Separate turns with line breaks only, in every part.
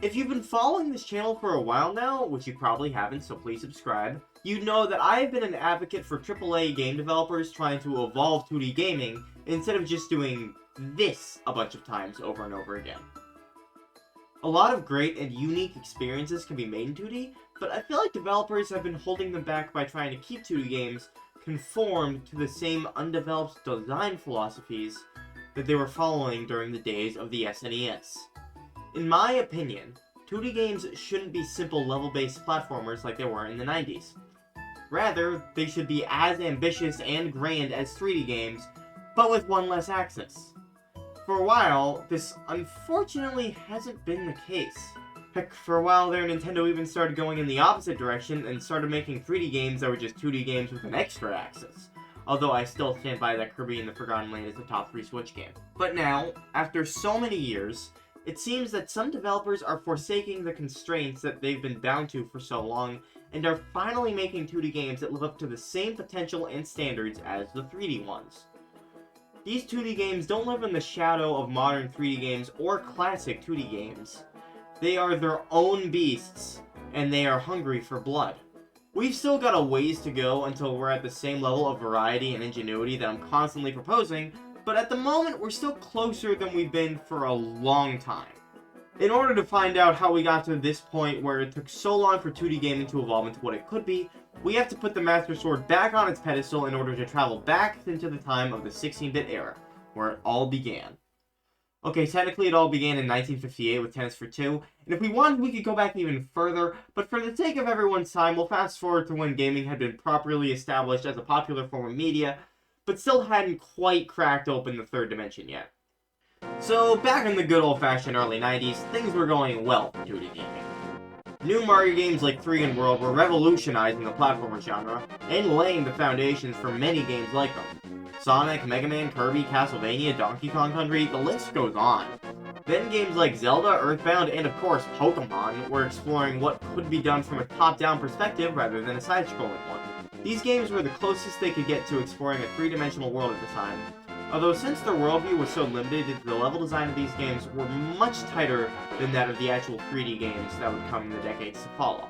If you've been following this channel for a while now, which you probably haven't, so please subscribe, you know that I have been an advocate for AAA game developers trying to evolve 2D gaming instead of just doing this a bunch of times over and over again. A lot of great and unique experiences can be made in 2D, but I feel like developers have been holding them back by trying to keep 2D games conformed to the same undeveloped design philosophies that they were following during the days of the SNES. In my opinion, 2D games shouldn't be simple level-based platformers like they were in the 90s. Rather, they should be as ambitious and grand as 3D games, but with one less axis. For a while, this unfortunately hasn't been the case. Heck, for a while there, Nintendo even started going in the opposite direction and started making 3D games that were just 2D games with an extra axis. Although I still stand by that Kirby and the Forgotten Land is the top 3 Switch game. But now, after so many years, it seems that some developers are forsaking the constraints that they've been bound to for so long, and are finally making 2D games that live up to the same potential and standards as the 3D ones. These 2D games don't live in the shadow of modern 3D games or classic 2D games. They are their own beasts, and they are hungry for blood. We've still got a ways to go until we're at the same level of variety and ingenuity that I'm constantly proposing, but at the moment we're still closer than we've been for a long time. In order to find out how we got to this point where it took so long for 2D gaming to evolve into what it could be, we have to put the Master Sword back on its pedestal in order to travel back into the time of the 16-bit era, where it all began. Okay, technically it all began in 1958 with Tennis for Two, and if we wanted we could go back even further, but for the sake of everyone's time, we'll fast forward to when gaming had been properly established as a popular form of media, but still hadn't quite cracked open the third dimension yet. So, back in the good old-fashioned early 90s, things were going well for 2D gaming. New Mario games like 3 and World were revolutionizing the platformer genre, and laying the foundations for many games like them. Sonic, Mega Man, Kirby, Castlevania, Donkey Kong Country, the list goes on. Then games like Zelda, Earthbound, and of course Pokemon were exploring what could be done from a top-down perspective rather than a side-scrolling one. These games were the closest they could get to exploring a three-dimensional world at the time, although since their worldview was so limited, the level design of these games were much tighter than that of the actual 3D games that would come in the decades to follow.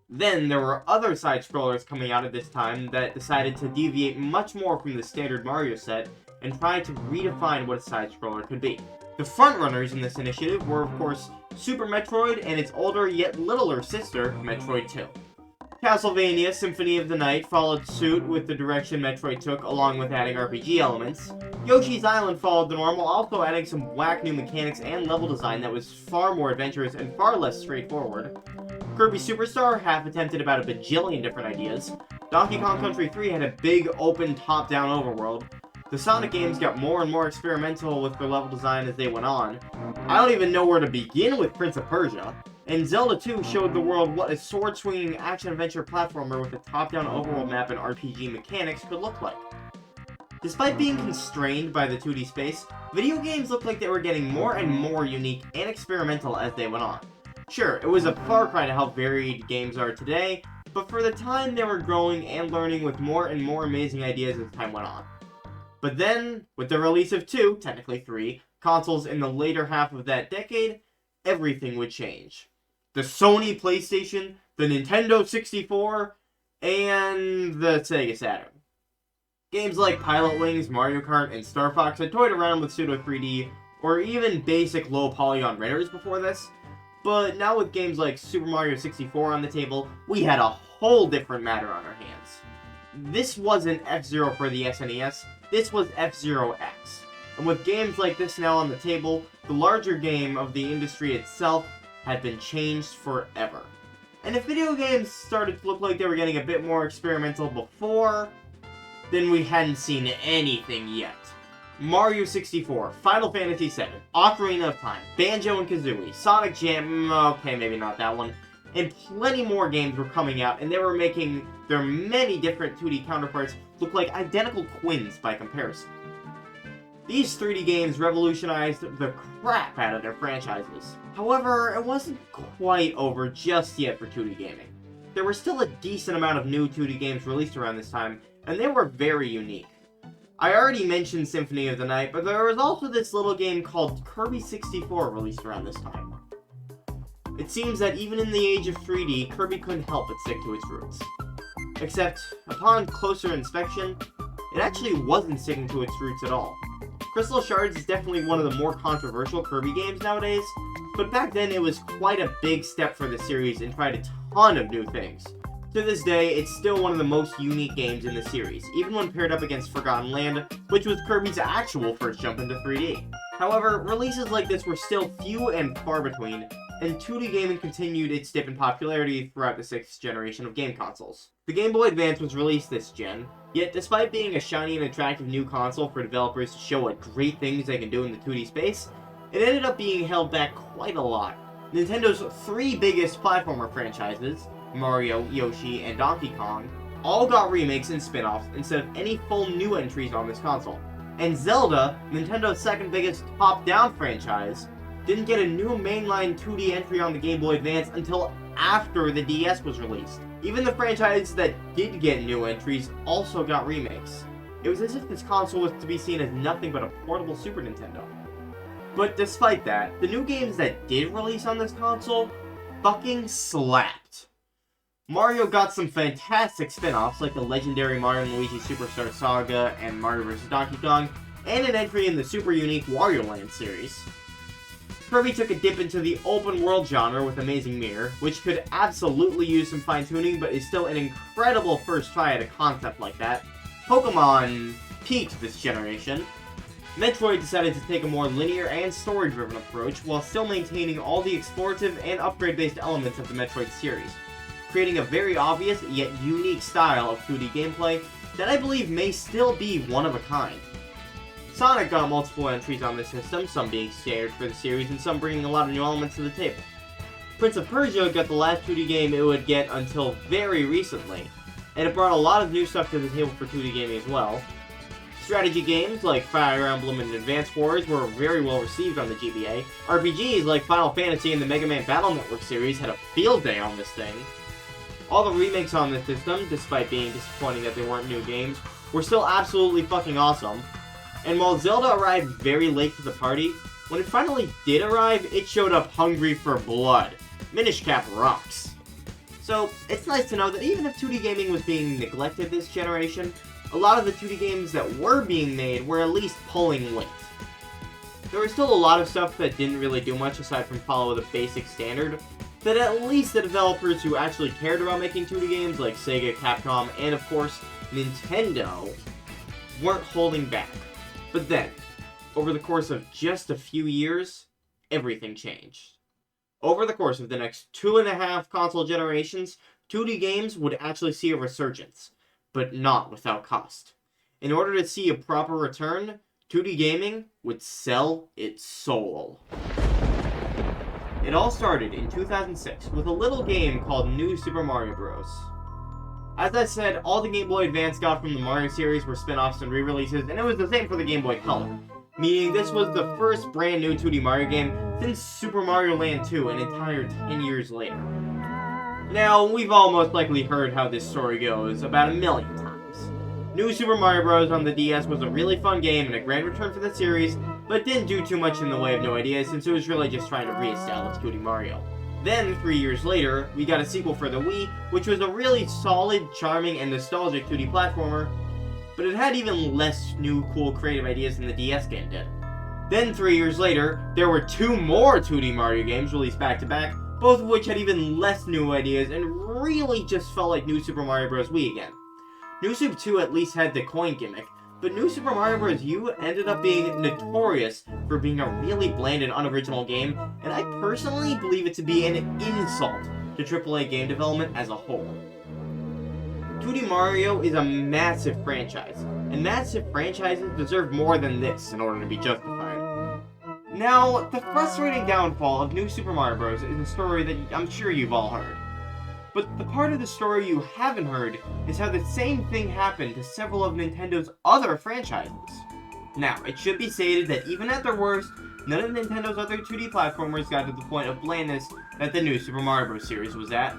Then there were other side-scrollers coming out at this time that decided to deviate much more from the standard Mario set and try to redefine what a side-scroller could be. The frontrunners in this initiative were, of course, Super Metroid and its older yet littler sister, Metroid 2. Castlevania Symphony of the Night followed suit with the direction Metroid took, along with adding RPG elements. Yoshi's Island followed the normal, also adding some whack new mechanics and level design that was far more adventurous and far less straightforward. Kirby Superstar half-attempted about a bajillion different ideas. Donkey Kong Country 3 had a big, open, top-down overworld. The Sonic games got more and more experimental with their level design as they went on. I don't even know where to begin with Prince of Persia. And Zelda 2 showed the world what a sword-swinging action-adventure platformer with a top-down overworld map and RPG mechanics could look like. Despite being constrained by the 2D space, video games looked like they were getting more and more unique and experimental as they went on. Sure, it was a far cry to how varied games are today, but for the time they were growing and learning with more and more amazing ideas as time went on. But then, with the release of 2, technically 3, consoles in the later half of that decade, everything would change. The Sony PlayStation, the Nintendo 64, and the Sega Saturn. Games like Pilot Wings, Mario Kart, and Star Fox had toyed around with pseudo 3D, or even basic low polygon renders before this, but now with games like Super Mario 64 on the table, we had a whole different matter on our hands. This wasn't F-Zero for the SNES, this was F-Zero X. And with games like this now on the table, the larger game of the industry itself had been changed forever. And if video games started to look like they were getting a bit more experimental before, then we hadn't seen anything yet. Mario 64, Final Fantasy VII, Ocarina of Time, Banjo and Kazooie, Sonic Jam, okay, maybe not that one, and plenty more games were coming out, and they were making their many different 2D counterparts look like identical twins by comparison. These 3D games revolutionized the crap out of their franchises. However, it wasn't quite over just yet for 2D gaming. There were still a decent amount of new 2D games released around this time, and they were very unique. I already mentioned Symphony of the Night, but there was also this little game called Kirby 64 released around this time. It seems that even in the age of 3D, Kirby couldn't help but stick to its roots. Except, upon closer inspection, it actually wasn't sticking to its roots at all. Crystal Shards is definitely one of the more controversial Kirby games nowadays, but back then it was quite a big step for the series and tried a ton of new things. To this day, it's still one of the most unique games in the series, even when paired up against Forgotten Land, which was Kirby's actual first jump into 3D. However, releases like this were still few and far between, and 2D gaming continued its dip in popularity throughout the 6th generation of game consoles. The Game Boy Advance was released this gen, yet despite being a shiny and attractive new console for developers to show what great things they can do in the 2D space, it ended up being held back quite a lot. Nintendo 3 biggest platformer franchises, Mario, Yoshi, and Donkey Kong, all got remakes and spin-offs instead of any full new entries on this console. And Zelda, Nintendo's 2nd biggest top-down franchise, didn't get a new mainline 2D entry on the Game Boy Advance until after the DS was released. Even the franchises that did get new entries also got remakes. It was as if this console was to be seen as nothing but a portable Super Nintendo. But despite that, the new games that did release on this console fucking slapped. Mario got some fantastic spin-offs like the legendary Mario & Luigi Superstar Saga and Mario vs. Donkey Kong, and an entry in the super unique Wario Land series. Kirby took a dip into the open world genre with Amazing Mirror, which could absolutely use some fine-tuning but is still an incredible first try at a concept like that. Pokemon peaked this generation. Metroid decided to take a more linear and story-driven approach while still maintaining all the explorative and upgrade-based elements of the Metroid series, creating a very obvious yet unique style of 2D gameplay that I believe may still be one of a kind. Sonic got multiple entries on the system, some being standard for the series and some bringing a lot of new elements to the table. Prince of Persia got the last 2D game it would get until very recently, and it brought a lot of new stuff to the table for 2D gaming as well. Strategy games like Fire Emblem and Advance Wars were very well received on the GBA. RPGs like Final Fantasy and the Mega Man Battle Network series had a field day on this thing. All the remakes on the system, despite being disappointing that they weren't new games, were still absolutely fucking awesome. And while Zelda arrived very late to the party, when it finally did arrive, it showed up hungry for blood. Minish Cap rocks. So, it's nice to know that even if 2D gaming was being neglected this generation, a lot of the 2D games that were being made were at least pulling weight. There was still a lot of stuff that didn't really do much aside from follow the basic standard, but at least the developers who actually cared about making 2D games like Sega, Capcom, and of course, Nintendo, weren't holding back. But then, over the course of just a few years, everything changed. Over the course of the next 2.5 console generations, 2D games would actually see a resurgence, but not without cost. In order to see a proper return, 2D gaming would sell its soul. It all started in 2006 with a little game called New Super Mario Bros. As I said, all the Game Boy Advance got from the Mario series were spin-offs and re-releases, and it was the same for the Game Boy Color, meaning this was the first brand new 2D Mario game since Super Mario Land 2 an entire 10 years later. Now, we've all most likely heard how this story goes about 1,000,000 times. New Super Mario Bros. On the DS was a really fun game and a grand return for the series, but didn't do too much in the way of new ideas since it was really just trying to re-establish 2D Mario. Then, 3 years later, we got a sequel for the Wii, which was a really solid, charming, and nostalgic 2D platformer, but it had even less new, cool, creative ideas than the DS game did. Then, 3 years later, there were 2 more 2D Mario games released back-to-back, both of which had even less new ideas and really just felt like New Super Mario Bros. Wii again. New Super 2 at least had the coin gimmick, but New Super Mario Bros. U ended up being notorious for being a really bland and unoriginal game, and I personally believe it to be an insult to AAA game development as a whole. 2D Mario is a massive franchise, and massive franchises deserve more than this in order to be justified. Now, the frustrating downfall of New Super Mario Bros. Is a story that I'm sure you've all heard. But the part of the story you haven't heard is how the same thing happened to several of Nintendo's other franchises. Now, it should be stated that even at their worst, none of Nintendo's other 2D platformers got to the point of blandness that the New Super Mario Bros. Series was at,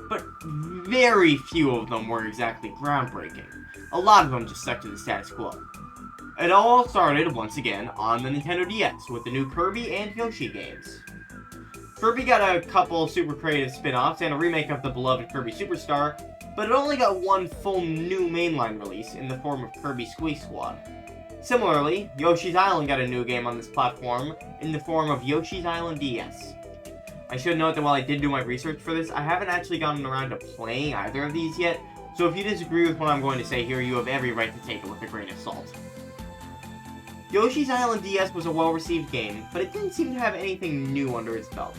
but very few of them were exactly groundbreaking. A lot of them just stuck to the status quo. It all started, once again, on the Nintendo DS with the new Kirby and Yoshi games. Kirby got a couple super creative spin-offs and a remake of the beloved Kirby Superstar, but it only got one full new mainline release in the form of Kirby Squeak Squad. Similarly, Yoshi's Island got a new game on this platform in the form of Yoshi's Island DS. I should note that while I did do my research for this, I haven't actually gotten around to playing either of these yet, so if you disagree with what I'm going to say here, you have every right to take it with a grain of salt. Yoshi's Island DS was a well-received game, but it didn't seem to have anything new under its belt.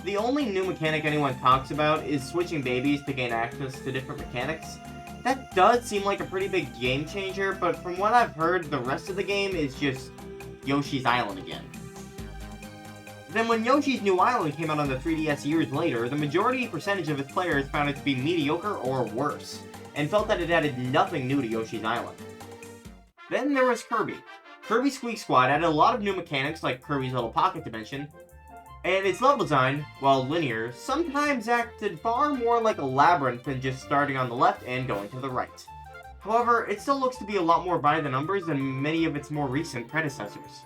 The only new mechanic anyone talks about is switching babies to gain access to different mechanics. That does seem like a pretty big game changer, but from what I've heard, the rest of the game is just Yoshi's Island again. Then when Yoshi's New Island came out on the 3DS years later, the majority percentage of its players found it to be mediocre or worse, and felt that it added nothing new to Yoshi's Island. Then there was Kirby. Kirby Squeak Squad added a lot of new mechanics like Kirby's Little Pocket Dimension, and its level design, while linear, sometimes acted far more like a labyrinth than just starting on the left and going to the right. However, it still looks to be a lot more by the numbers than many of its more recent predecessors.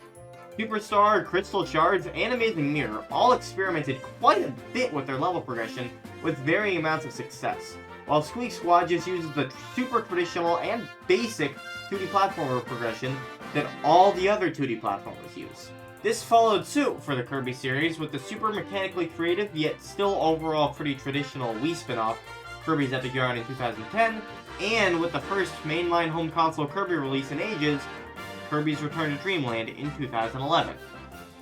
Superstar, Crystal Shards, and Amazing Mirror all experimented quite a bit with their level progression with varying amounts of success, while Squeak Squad just uses the super traditional and basic 2D platformer progression that all the other 2D platformers use. This followed suit for the Kirby series with the super mechanically creative yet still overall pretty traditional Wii spin-off Kirby's Epic Yarn in 2010, and with the first mainline home console Kirby release in ages, Kirby's Return to Dreamland in 2011.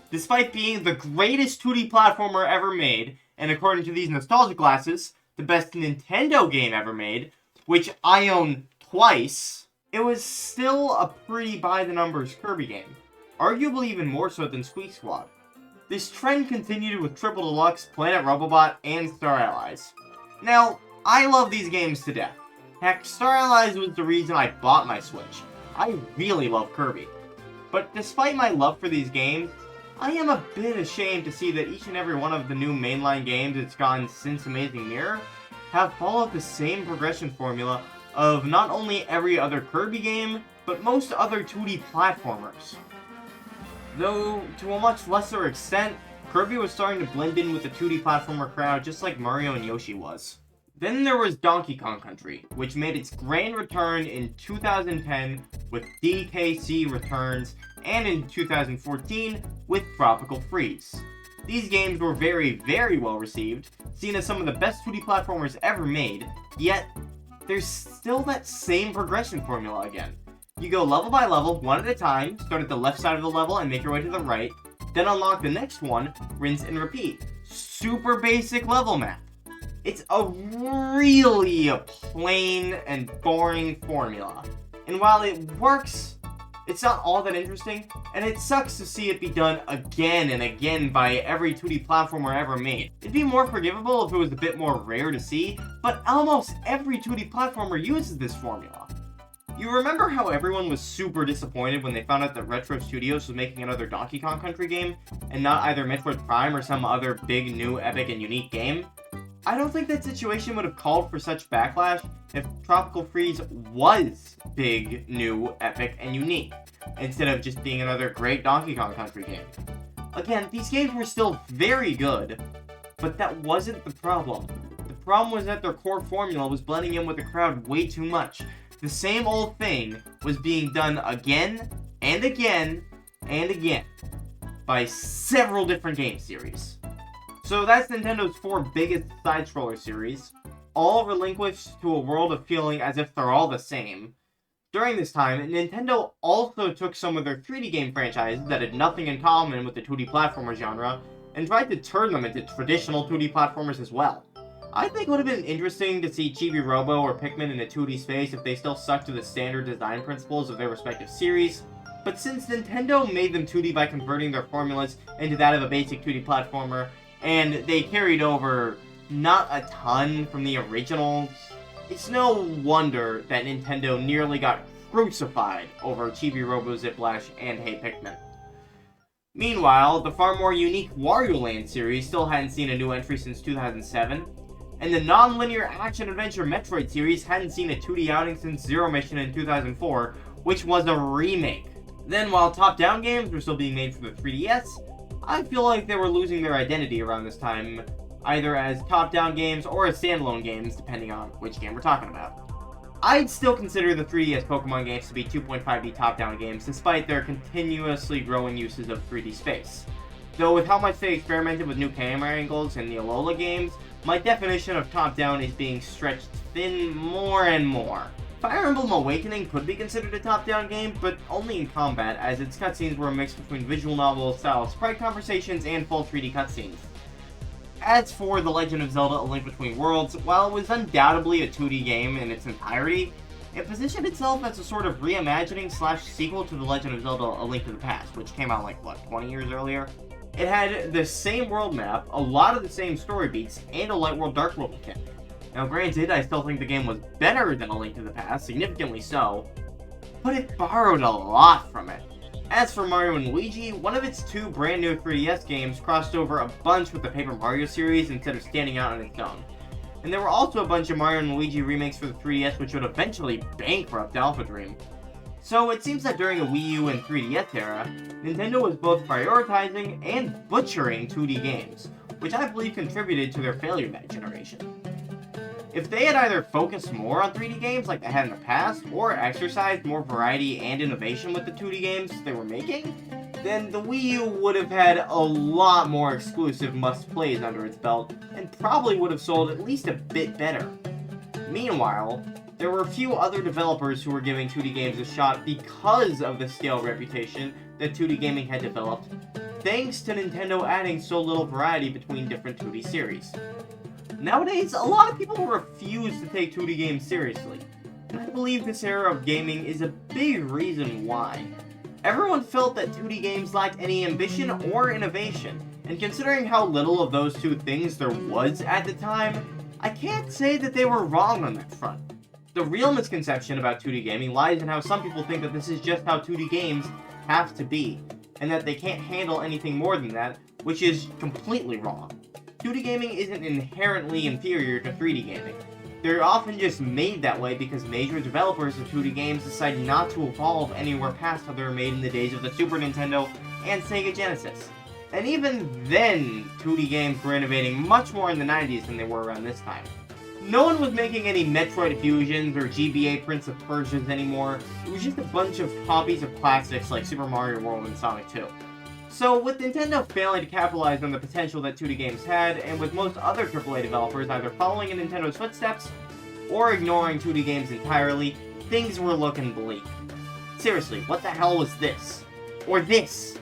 Despite being the greatest 2D platformer ever made, and according to these nostalgia glasses, the best Nintendo game ever made, which I own twice, it was still a pretty by-the-numbers Kirby game, arguably even more so than Squeak Squad. This trend continued with Triple Deluxe, Planet Robobot, and Star Allies. Now, I love these games to death. Heck, Star Allies was the reason I bought my Switch. I really love Kirby. But despite my love for these games, I am a bit ashamed to see that each and every one of the new mainline games it's gotten since Amazing Mirror have followed the same progression formula of not only every other Kirby game, but most other 2D platformers. Though, to a much lesser extent, Kirby was starting to blend in with the 2D platformer crowd just like Mario and Yoshi was. Then there was Donkey Kong Country, which made its grand return in 2010 with DKC Returns, and in 2014 with Tropical Freeze. These games were very, very well received, seen as some of the best 2D platformers ever made, yet there's still that same progression formula again. You go level by level, one at a time, start at the left side of the level and make your way to the right, then unlock the next one, rinse and repeat. Super basic level map. It's a really plain and boring formula. And while it works, it's not all that interesting, and it sucks to see it be done again and again by every 2D platformer ever made. It'd be more forgivable if it was a bit more rare to see, but almost every 2D platformer uses this formula. You remember how everyone was super disappointed when they found out that Retro Studios was making another Donkey Kong Country game, and not either Metroid Prime or some other big, new, epic, and unique game? I don't think that situation would have called for such backlash if Tropical Freeze was big, new, epic, and unique, instead of just being another great Donkey Kong Country game. Again, these games were still very good, but that wasn't the problem. The problem was that their core formula was blending in with the crowd way too much. The same old thing was being done again, and again, and again, by several different game series. So that's Nintendo's 4 biggest side-scroller series, all relinquished to a world of feeling as if they're all the same. During this time, Nintendo also took some of their 3D game franchises that had nothing in common with the 2D platformer genre, and tried to turn them into traditional 2D platformers as well. I think it would have been interesting to see Chibi Robo or Pikmin in a 2D space if they still stuck to the standard design principles of their respective series, but since Nintendo made them 2D by converting their formulas into that of a basic 2D platformer, and they carried over not a ton from the originals, it's no wonder that Nintendo nearly got crucified over Chibi Robo Ziplash and Hey Pikmin. Meanwhile, the far more unique Wario Land series still hadn't seen a new entry since 2007, and the non-linear action-adventure Metroid series hadn't seen a 2D outing since Zero Mission in 2004, which was a remake. Then, while top-down games were still being made for the 3DS, I feel like they were losing their identity around this time, either as top-down games or as standalone games, depending on which game we're talking about. I'd still consider the 3DS Pokemon games to be 2.5D top-down games, despite their continuously growing uses of 3D space. Though with how much they experimented with new camera angles in the Alola games, my definition of top-down is being stretched thin more and more. Fire Emblem Awakening could be considered a top-down game, but only in combat, as its cutscenes were a mix between visual novel-style sprite conversations and full 3D cutscenes. As for The Legend of Zelda: A Link Between Worlds, while it was undoubtedly a 2D game in its entirety, it positioned itself as a sort of reimagining/sequel to The Legend of Zelda: A Link to the Past, which came out 20 years earlier? It had the same world map, a lot of the same story beats, and a Light World Dark World mechanic. Now granted, I still think the game was better than A Link to the Past, significantly so, but it borrowed a lot from it. As for Mario & Luigi, one of its two brand new 3DS games crossed over a bunch with the Paper Mario series instead of standing out on its own. And there were also a bunch of Mario & Luigi remakes for the 3DS which would eventually bankrupt Alpha Dream. So it seems that during the Wii U and 3DS era, Nintendo was both prioritizing and butchering 2D games, which I believe contributed to their failure that generation. If they had either focused more on 3D games like they had in the past, or exercised more variety and innovation with the 2D games they were making, then the Wii U would have had a lot more exclusive must-plays under its belt, and probably would have sold at least a bit better. Meanwhile, there were a few other developers who were giving 2D games a shot because of the scale reputation that 2D gaming had developed, thanks to Nintendo adding so little variety between different 2D series. Nowadays, a lot of people refuse to take 2D games seriously, and I believe this era of gaming is a big reason why. Everyone felt that 2D games lacked any ambition or innovation, and considering how little of those two things there was at the time, I can't say that they were wrong on that front. The real misconception about 2D gaming lies in how some people think that this is just how 2D games have to be, and that they can't handle anything more than that, which is completely wrong. 2D gaming isn't inherently inferior to 3D gaming. They're often just made that way because major developers of 2D games decide not to evolve anywhere past how they were made in the days of the Super Nintendo and Sega Genesis. And even then, 2D games were innovating much more in the 90s than they were around this time. No one was making any Metroid Fusions or GBA Prince of Persias anymore. It was just a bunch of copies of classics like Super Mario World and Sonic 2. So, with Nintendo failing to capitalize on the potential that 2D games had, and with most other AAA developers either following in Nintendo's footsteps, or ignoring 2D games entirely, things were looking bleak. Seriously, what the hell was this? Or this?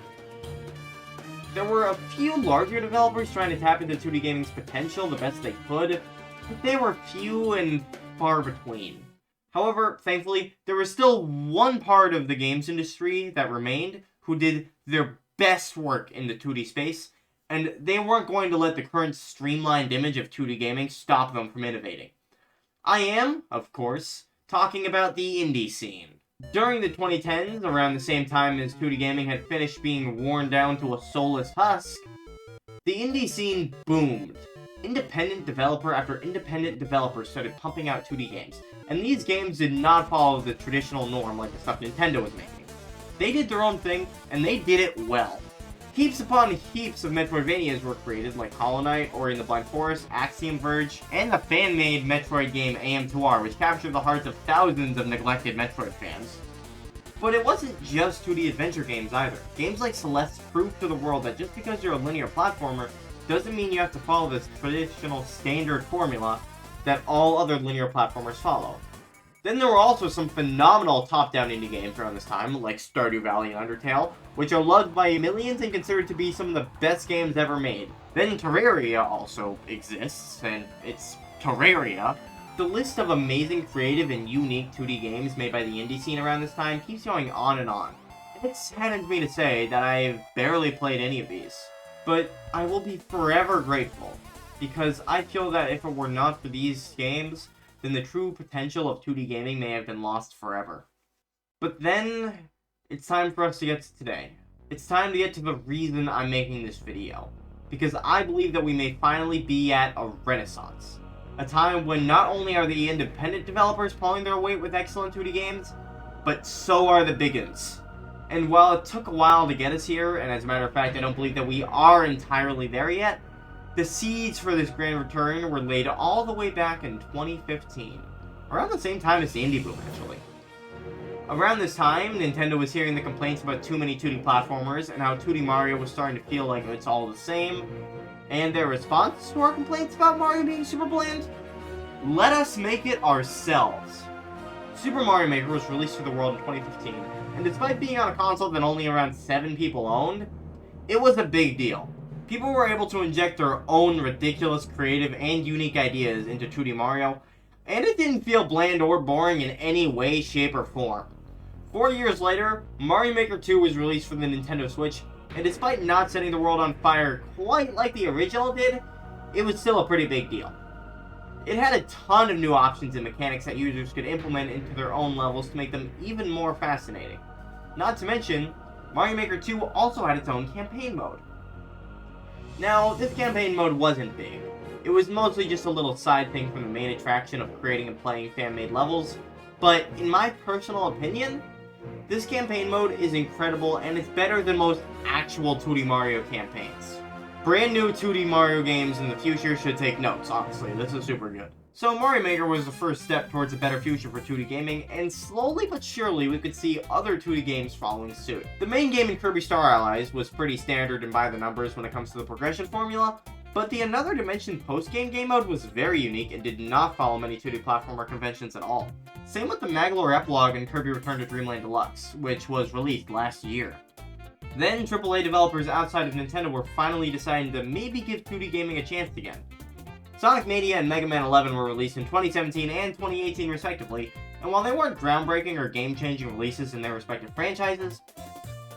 There were a few larger developers trying to tap into 2D gaming's potential the best they could, but they were few and far between. However, thankfully, there was still one part of the games industry that remained who did their best work in the 2D space, and they weren't going to let the current streamlined image of 2D gaming stop them from innovating. I am, of course, talking about the indie scene. During the 2010s, around the same time as 2D gaming had finished being worn down to a soulless husk, the indie scene boomed. Independent developer after independent developer started pumping out 2D games, and these games did not follow the traditional norm like the stuff Nintendo was making. They did their own thing, and they did it well. Heaps upon heaps of Metroidvanias were created, like Hollow Knight, Ori and the Blind Forest, Axiom Verge, and the fan-made Metroid game AM2R, which captured the hearts of thousands of neglected Metroid fans. But it wasn't just 2D adventure games either. Games like Celeste proved to the world that just because you're a linear platformer doesn't mean you have to follow this traditional standard formula that all other linear platformers follow. Then there were also some phenomenal top-down indie games around this time, like Stardew Valley and Undertale, which are loved by millions and considered to be some of the best games ever made. Then Terraria also exists, and it's Terraria. The list of amazing, creative, and unique 2D games made by the indie scene around this time keeps going on and on. It saddens me to say that I've barely played any of these, but I will be forever grateful, because I feel that if it were not for these games, then the true potential of 2D gaming may have been lost forever. But then, it's time for us to get to today. It's time to get to the reason I'm making this video. Because I believe that we may finally be at a renaissance. A time when not only are the independent developers pulling their weight with excellent 2D games, but so are the big uns. And while it took a while to get us here, and as a matter of fact, I don't believe that we are entirely there yet, the seeds for this grand return were laid all the way back in 2015. Around the same time as the indie boom, actually. Around this time, Nintendo was hearing the complaints about too many 2D platformers and how 2D Mario was starting to feel like it's all the same. And their response to our complaints about Mario being super bland? Let us make it ourselves. Super Mario Maker was released to the world in 2015, and despite being on a console that only around 7 people owned, it was a big deal. People were able to inject their own ridiculous, creative, and unique ideas into 2D Mario, and it didn't feel bland or boring in any way, shape, or form. 4 years later, Mario Maker 2 was released for the Nintendo Switch, and despite not setting the world on fire quite like the original did, it was still a pretty big deal. It had a ton of new options and mechanics that users could implement into their own levels to make them even more fascinating. Not to mention, Mario Maker 2 also had its own campaign mode. Now, this campaign mode wasn't big. It was mostly just a little side thing from the main attraction of creating and playing fan-made levels, but in my personal opinion, this campaign mode is incredible and it's better than most actual 2D Mario campaigns. Brand new 2D Mario games in the future should take notes, honestly. This is super good. So Mario Maker was the first step towards a better future for 2D gaming, and slowly but surely we could see other 2D games following suit. The main game in Kirby Star Allies was pretty standard and by the numbers when it comes to the progression formula, but the Another Dimension post-game game mode was very unique and did not follow many 2D platformer conventions at all. Same with the Magolor Epilogue in Kirby Return to Dreamland Deluxe, which was released last year. Then, AAA developers outside of Nintendo were finally deciding to maybe give 2D gaming a chance again. Sonic Mania and Mega Man 11 were released in 2017 and 2018 respectively, and while they weren't groundbreaking or game-changing releases in their respective franchises,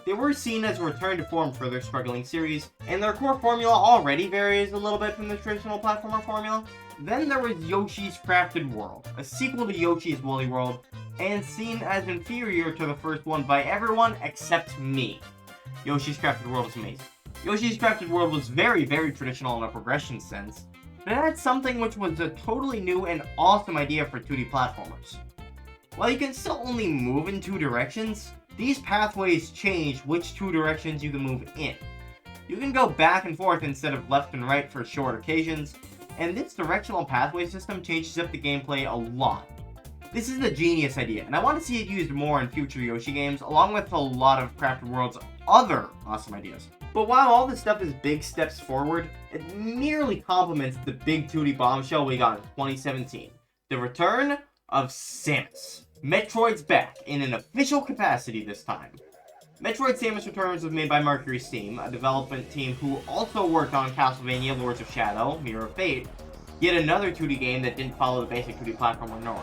they were seen as a return to form for their struggling series, and their core formula already varies a little bit from the traditional platformer formula. Then there was Yoshi's Crafted World, a sequel to Yoshi's Woolly World, and seen as inferior to the first one by everyone except me. Yoshi's Crafted World is amazing. Yoshi's Crafted World was very, very traditional in a progression sense, but it had something which was a totally new and awesome idea for 2D platformers. While you can still only move in 2 directions, these pathways change which 2 directions you can move in. You can go back and forth instead of left and right for short occasions, and this directional pathway system changes up the gameplay a lot. This is a genius idea, and I want to see it used more in future Yoshi games, along with a lot of Crafted World's other awesome ideas. But while all this stuff is big steps forward, it merely complements the big 2D bombshell we got in 2017. The return of Samus. Metroid's back, in an official capacity this time. Metroid Samus Returns was made by Mercury Steam, a development team who also worked on Castlevania Lords of Shadow, Mirror of Fate, yet another 2D game that didn't follow the basic 2D platformer norm.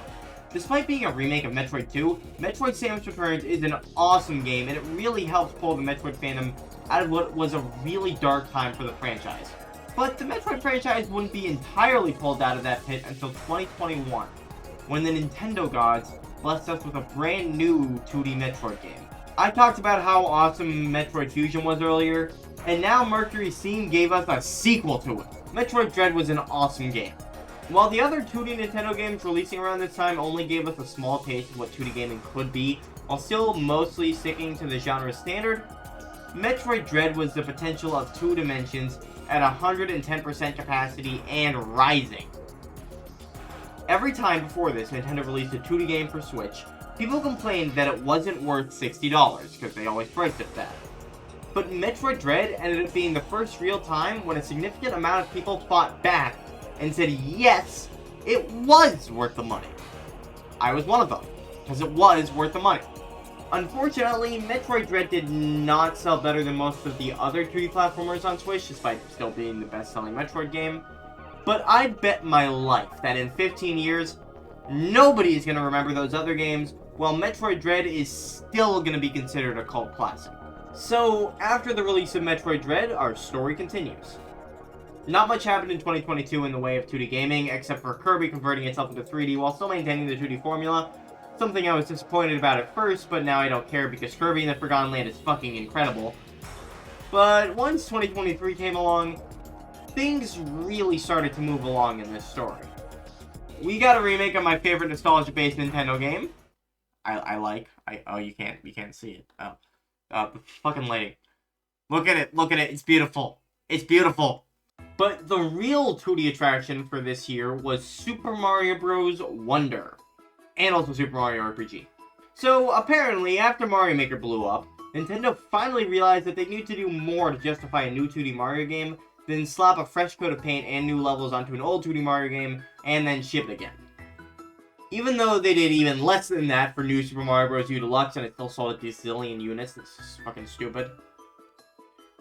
Despite being a remake of Metroid 2, Metroid Samus Returns is an awesome game, and it really helps pull the Metroid fandom out of what was a really dark time for the franchise. But the Metroid franchise wouldn't be entirely pulled out of that pit until 2021, when the Nintendo gods blessed us with a brand new 2D Metroid game. I talked about how awesome Metroid Fusion was earlier, and now Mercury Steam gave us a sequel to it. Metroid Dread was an awesome game. While the other 2D Nintendo games releasing around this time only gave us a small taste of what 2D gaming could be, while still mostly sticking to the genre standard, Metroid Dread was the potential of 2 dimensions at 110% capacity and rising. Every time before this Nintendo released a 2D game for Switch, people complained that it wasn't worth $60, because they always priced it that. But Metroid Dread ended up being the first real time when a significant amount of people fought back and said yes, it was worth the money. I was one of them, because it was worth the money. Unfortunately, Metroid Dread did not sell better than most of the other 2D platformers on Switch, despite still being the best-selling Metroid game. But I'd bet my life that in 15 years, nobody is going to remember those other games, while Metroid Dread is still going to be considered a cult classic. So, after the release of Metroid Dread, our story continues. Not much happened in 2022 in the way of 2D gaming, except for Kirby converting itself into 3D while still maintaining the 2D formula. Something I was disappointed about at first, but now I don't care because Kirby in the Forgotten Land is fucking incredible. But once 2023 came along, things really started to move along in this story. We got a remake of my favorite nostalgia-based Nintendo game. Oh, you can't see it. Oh. The fucking lighting. Look at it, it's beautiful. It's beautiful. But the real 2D attraction for this year was Super Mario Bros. Wonder. And also Super Mario RPG. So, apparently, after Mario Maker blew up, Nintendo finally realized that they need to do more to justify a new 2D Mario game than slap a fresh coat of paint and new levels onto an old 2D Mario game and then ship it again. Even though they did even less than that for New Super Mario Bros. U Deluxe and it still sold a gazillion units, this is fucking stupid.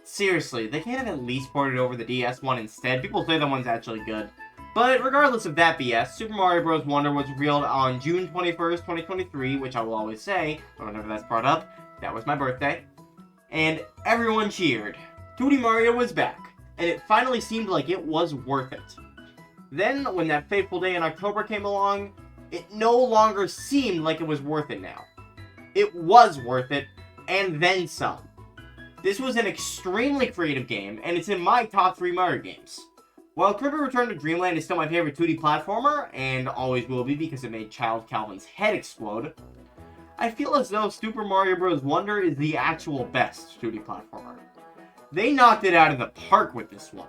Seriously, they can't have at least ported over the DS one instead. People say that one's actually good. But regardless of that BS, Super Mario Bros. Wonder was revealed on June 21st, 2023, which I will always say, whenever that's brought up, that was my birthday. And everyone cheered. 2D Mario was back, and it finally seemed like it was worth it. Then, when that fateful day in October came along, it no longer seemed like it was worth it now. It was worth it, and then some. This was an extremely creative game, and it's in my top 3 Mario games. While Kirby Return to Dreamland is still my favorite 2D platformer, and always will be because it made Child Calvin's head explode, I feel as though Super Mario Bros. Wonder is the actual best 2D platformer. They knocked it out of the park with this one.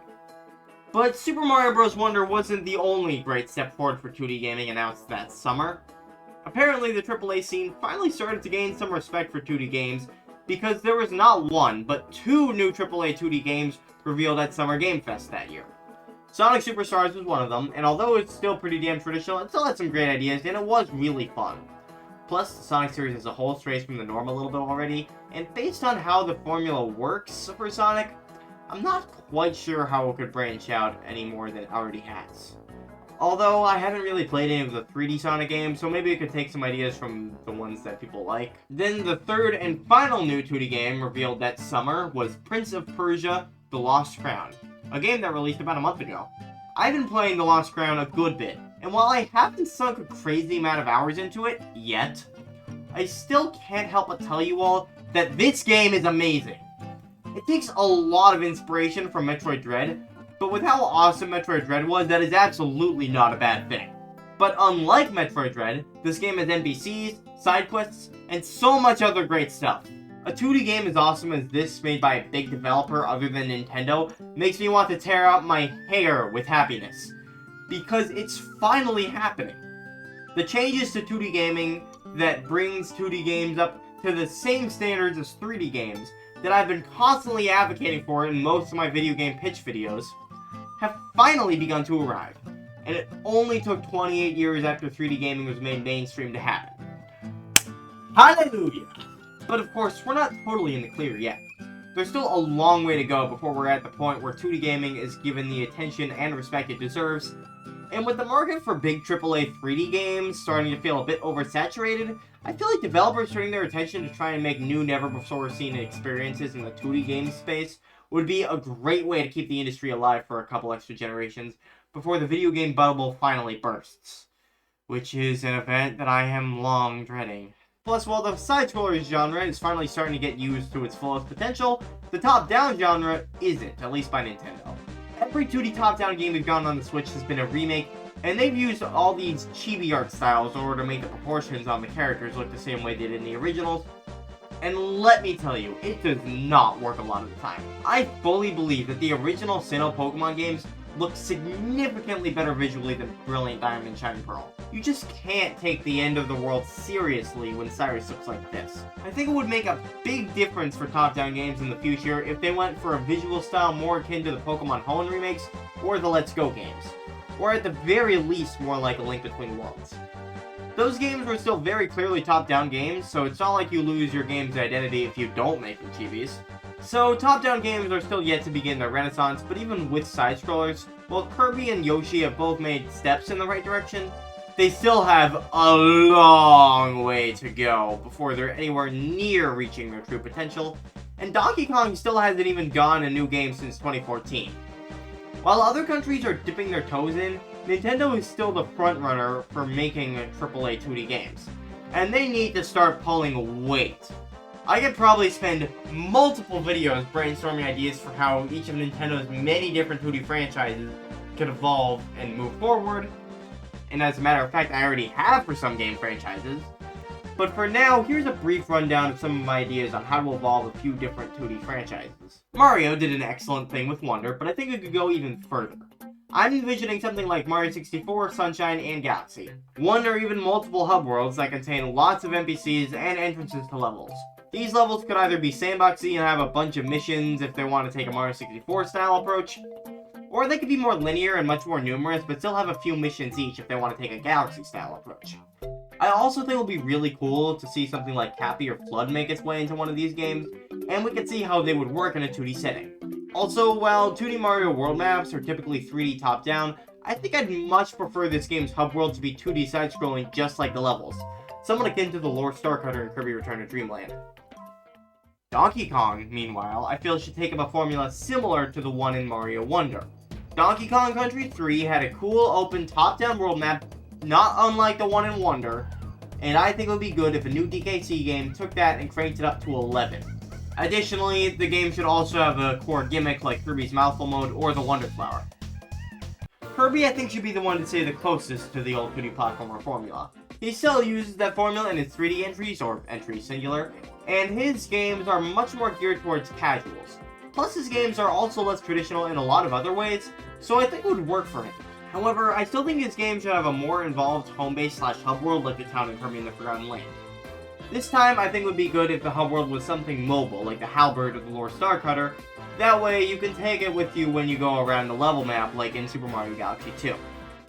But Super Mario Bros. Wonder wasn't the only great step forward for 2D gaming announced that summer. Apparently, the AAA scene finally started to gain some respect for 2D games, because there was not one, but 2 new AAA 2D games revealed at Summer Game Fest that year. Sonic Superstars was one of them, and although it's still pretty damn traditional, it still had some great ideas, and it was really fun. Plus, the Sonic series as a whole strays from the norm a little bit already, and based on how the formula works for Sonic, I'm not quite sure how it could branch out any more than it already has. Although, I haven't really played any of the 3D Sonic games, so maybe it could take some ideas from the ones that people like. Then the third and final new 2D game revealed that summer was Prince of Persia: The Lost Crown, a game that released about a month ago. I've been playing The Lost Crown a good bit, and while I haven't sunk a crazy amount of hours into it yet, I still can't help but tell you all that this game is amazing. It takes a lot of inspiration from Metroid Dread, but with how awesome Metroid Dread was, that is absolutely not a bad thing. But unlike Metroid Dread, this game has NPCs, side quests, and so much other great stuff. A 2D game as awesome as this made by a big developer other than Nintendo makes me want to tear out my hair with happiness. Because it's finally happening. The changes to 2D gaming that brings 2D games up to the same standards as 3D games that I've been constantly advocating for in most of my video game pitch videos have finally begun to arrive, and it only took 28 years after 3D gaming was made mainstream to happen. Hallelujah! But of course, we're not totally in the clear yet. There's still a long way to go before we're at the point where 2D gaming is given the attention and respect it deserves, and with the market for big AAA 3D games starting to feel a bit oversaturated, I feel like developers turning their attention to try and make new, never-before-seen experiences in the 2D game space would be a great way to keep the industry alive for a couple extra generations before the video game bubble finally bursts. Which is an event that I am long dreading. Plus, while the side-scrollers genre is finally starting to get used to its fullest potential, the top-down genre isn't, at least by Nintendo. Every 2D top-down game we've gotten on the Switch has been a remake, and they've used all these chibi art styles in order to make the proportions on the characters look the same way they did in the originals. And let me tell you, it does not work a lot of the time. I fully believe that the original Sinnoh Pokemon games look significantly better visually than Brilliant Diamond and Shining Pearl. You just can't take the end of the world seriously when Cyrus looks like this. I think it would make a big difference for top-down games in the future if they went for a visual style more akin to the Pokemon Home remakes or the Let's Go games. Or at the very least more like A Link Between Worlds. Those games were still very clearly top-down games, so it's not like you lose your game's identity if you don't make them chibis. So, top-down games are still yet to begin their renaissance, but even with side-scrollers, while Kirby and Yoshi have both made steps in the right direction, they still have a long way to go before they're anywhere near reaching their true potential, and Donkey Kong still hasn't even gone a new game since 2014. While other countries are dipping their toes in, Nintendo is still the frontrunner for making AAA 2D games, and they need to start pulling weight. I could probably spend multiple videos brainstorming ideas for how each of Nintendo's many different 2D franchises could evolve and move forward, and as a matter of fact I already have for some game franchises, But for now, here's a brief rundown of some of my ideas on how to evolve a few different 2D franchises. Mario did an excellent thing with Wonder, but I think it could go even further. I'm envisioning something like Mario 64, Sunshine, and Galaxy. One or even multiple hub worlds that contain lots of NPCs and entrances to levels. These levels could either be sandboxy and have a bunch of missions if they want to take a Mario 64 style approach, or they could be more linear and much more numerous, but still have a few missions each if they want to take a Galaxy style approach. I also think it would be really cool to see something like Cappy or Flood make its way into one of these games, and we could see how they would work in a 2D setting. Also, while 2D Mario world maps are typically 3D top-down, I think I'd much prefer this game's hub world to be 2D side-scrolling just like the levels, somewhat akin to the lore Starcutter in Kirby Return to Dreamland. Donkey Kong, meanwhile, I feel should take up a formula similar to the one in Mario Wonder. Donkey Kong Country 3 had a cool, open, top-down world map, not unlike the one in Wonder, and I think it would be good if a new DKC game took that and cranked it up to 11. Additionally, the game should also have a core gimmick like Kirby's Mouthful Mode or the Wonder Flower. Kirby, I think, should be the one to say the closest to the old 2D platformer formula. He still uses that formula in his 3D entries, or entries singular, and his games are much more geared towards casuals. Plus, his games are also less traditional in a lot of other ways, so I think it would work for him. However, I still think his game should have a more involved home-base/hub world like the town in Kirby and the Forgotten Land. This time, I think it would be good if the hub world was something mobile, like the Halberd of the Lore Starcutter. That way, you can take it with you when you go around the level map, like in Super Mario Galaxy 2.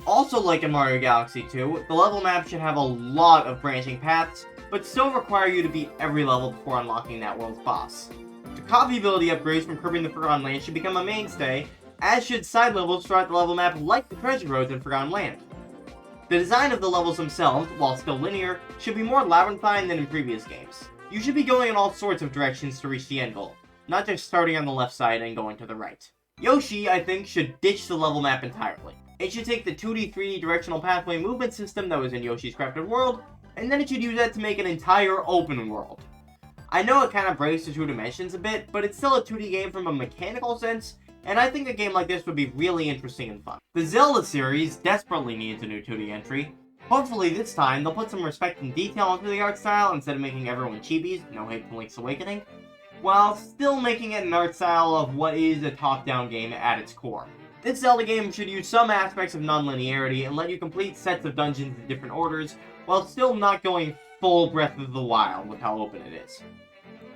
Also, like in Mario Galaxy 2, the level map should have a lot of branching paths, but still require you to beat every level before unlocking that world's boss. The copy ability upgrades from Kirby and the Forgotten Land should become a mainstay, as should side levels throughout the level map like the treasure roads in Forgotten Land. The design of the levels themselves, while still linear, should be more labyrinthine than in previous games. You should be going in all sorts of directions to reach the end goal, not just starting on the left side and going to the right. Yoshi, I think, should ditch the level map entirely. It should take the 2D, 3D directional pathway movement system that was in Yoshi's Crafted World, and then it should use that to make an entire open world. I know it kind of breaks the two dimensions a bit, but it's still a 2D game from a mechanical sense, and I think a game like this would be really interesting and fun. The Zelda series desperately needs a new 2D entry. Hopefully this time, they'll put some respect and detail into the art style instead of making everyone chibies, no hate to Link's Awakening, while still making it an art style of what is a top-down game at its core. This Zelda game should use some aspects of non-linearity and let you complete sets of dungeons in different orders, while still not going full Breath of the Wild with how open it is.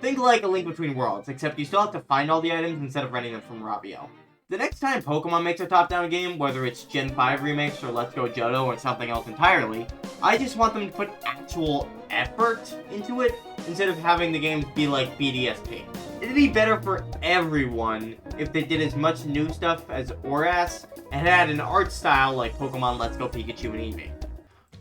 Think like A Link Between Worlds, except you still have to find all the items instead of renting them from Rabio. The next time Pokemon makes a top-down game, whether it's Gen 5 remakes or Let's Go Johto or something else entirely, I just want them to put actual effort into it, instead of having the games be like BDSP. It'd be better for everyone if they did as much new stuff as ORAS, and had an art style like Pokemon Let's Go Pikachu and Eevee.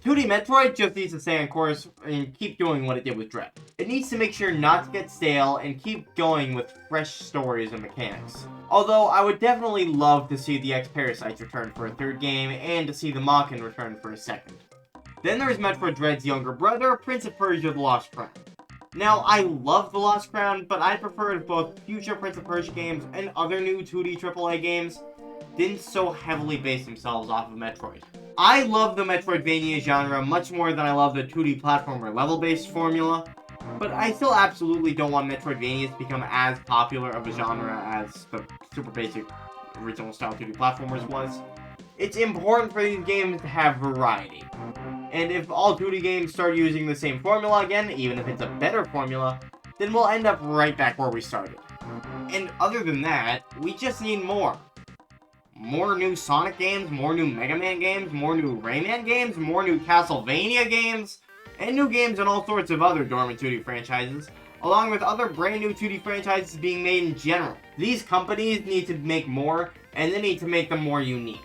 2D Metroid just needs to stay on course and keep doing what it did with Dread. It needs to make sure not to get stale and keep going with fresh stories and mechanics. Although, I would definitely love to see the X-Parasites return for a third game, and to see the Machkin return for a second. Then there's Metroid Dread's younger brother, Prince of Persia: The Lost Crown. Now, I love The Lost Crown, but I prefer if both future Prince of Persia games and other new 2D AAA games didn't so heavily base themselves off of Metroid. I love the Metroidvania genre much more than I love the 2D platformer level-based formula, but I still absolutely don't want Metroidvanias to become as popular of a genre as the super basic original style 2D platformers was. It's important for these games to have variety. And if all 2D games start using the same formula again, even if it's a better formula, then we'll end up right back where we started. And other than that, we just need more. More new Sonic games, more new Mega Man games, more new Rayman games, more new Castlevania games, and new games in all sorts of other dormant 2D franchises, along with other brand new 2D franchises being made in general. These companies need to make more, and they need to make them more unique.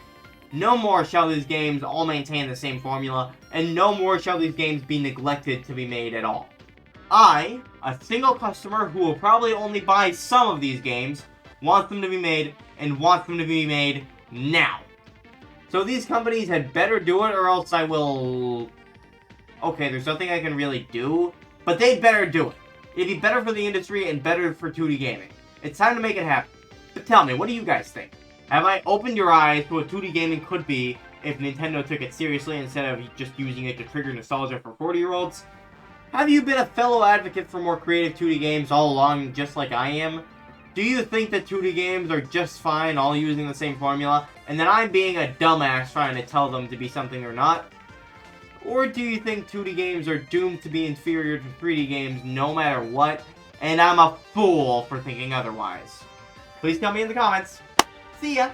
No more shall these games all maintain the same formula, and no more shall these games be neglected to be made at all. I, a single customer who will probably only buy some of these games, want them to be made, and want them to be made now. So these companies had better do it, or else I will... Okay, there's nothing I can really do, but they'd better do it. It'd be better for the industry and better for 2D gaming. It's time to make it happen. But tell me, what do you guys think? Have I opened your eyes to what 2D gaming could be if Nintendo took it seriously instead of just using it to trigger nostalgia for 40-year-olds? Have you been a fellow advocate for more creative 2D games all along, just like I am? Do you think that 2D games are just fine, all using the same formula, and that I'm being a dumbass trying to tell them to be something they're not? Or do you think 2D games are doomed to be inferior to 3D games no matter what, and I'm a fool for thinking otherwise? Please tell me in the comments. See ya!